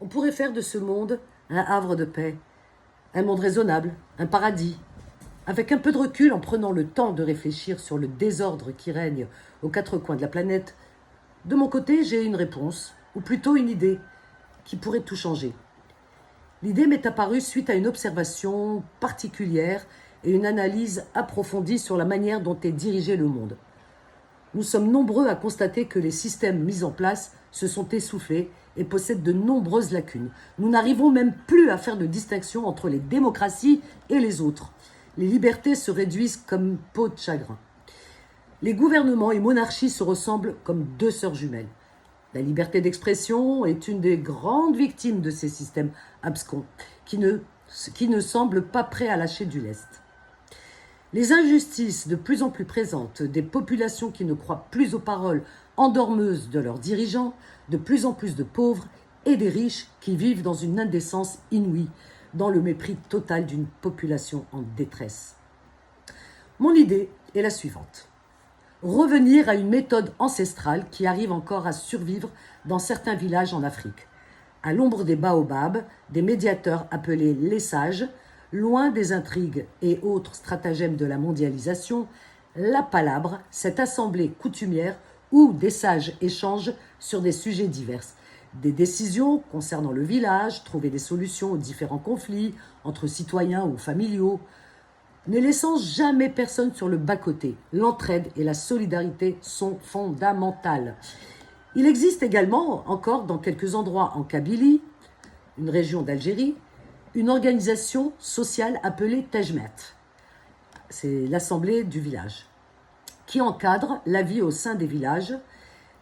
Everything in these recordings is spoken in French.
On pourrait faire de ce monde un havre de paix, un monde raisonnable, un paradis. Avec un peu de recul, en prenant le temps de réfléchir sur le désordre qui règne aux quatre coins de la planète, de mon côté, j'ai une réponse, ou plutôt une idée, qui pourrait tout changer. L'idée m'est apparue suite à une observation particulière et une analyse approfondie sur la manière dont est dirigé le monde. Nous sommes nombreux à constater que les systèmes mis en place se sont essoufflés et possèdent de nombreuses lacunes. Nous n'arrivons même plus à faire de distinction entre les démocraties et les autres. Les libertés se réduisent comme peau de chagrin. Les gouvernements et monarchies se ressemblent comme deux sœurs jumelles. La liberté d'expression est une des grandes victimes de ces systèmes abscons qui ne semblent pas prêts à lâcher du lest. Les injustices de plus en plus présentes, des populations qui ne croient plus aux paroles endormeuses de leurs dirigeants, de plus en plus de pauvres et des riches qui vivent dans une indécence inouïe, dans le mépris total d'une population en détresse. Mon idée est la suivante. Revenir à une méthode ancestrale qui arrive encore à survivre dans certains villages en Afrique. À l'ombre des baobabs, des médiateurs appelés les sages, loin des intrigues et autres stratagèmes de la mondialisation, la palabre, cette assemblée coutumière où des sages échangent sur des sujets divers. Des décisions concernant le village, trouver des solutions aux différents conflits entre citoyens ou familiaux, ne laissant jamais personne sur le bas-côté. L'entraide et la solidarité sont fondamentales. Il existe également, encore dans quelques endroits en Kabylie, une région d'Algérie, une organisation sociale appelée Tejmet. C'est l'assemblée du village, qui encadre la vie au sein des villages.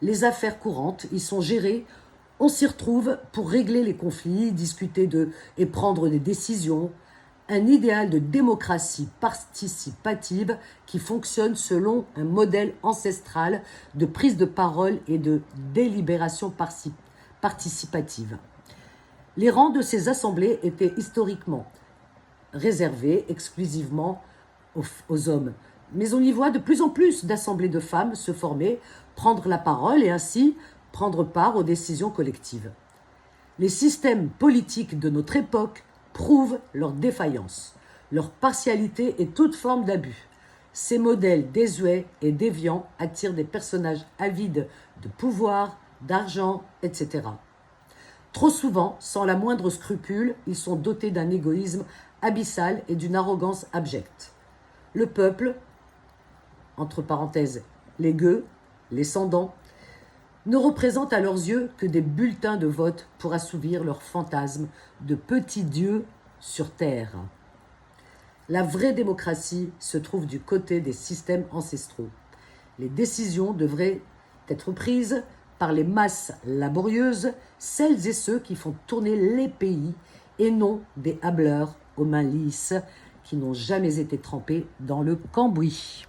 Les affaires courantes y sont gérées. On s'y retrouve pour régler les conflits, discuter et prendre des décisions. Un idéal de démocratie participative qui fonctionne selon un modèle ancestral de prise de parole et de délibération participative. Les rangs de ces assemblées étaient historiquement réservés exclusivement aux hommes. Mais on y voit de plus en plus d'assemblées de femmes se former, prendre la parole et ainsi prendre part aux décisions collectives. Les systèmes politiques de notre époque prouvent leur défaillance, leur partialité et toute forme d'abus. Ces modèles désuets et déviants attirent des personnages avides de pouvoir, d'argent, etc. Trop souvent, sans la moindre scrupule, ils sont dotés d'un égoïsme abyssal et d'une arrogance abjecte. Le peuple, entre parenthèses, les gueux, les sans-dents, ne représentent à leurs yeux que des bulletins de vote pour assouvir leurs fantasmes de petits dieux sur terre. La vraie démocratie se trouve du côté des systèmes ancestraux. Les décisions devraient être prises par les masses laborieuses, celles et ceux qui font tourner les pays, et non des hâbleurs aux mains lisses qui n'ont jamais été trempés dans le cambouis.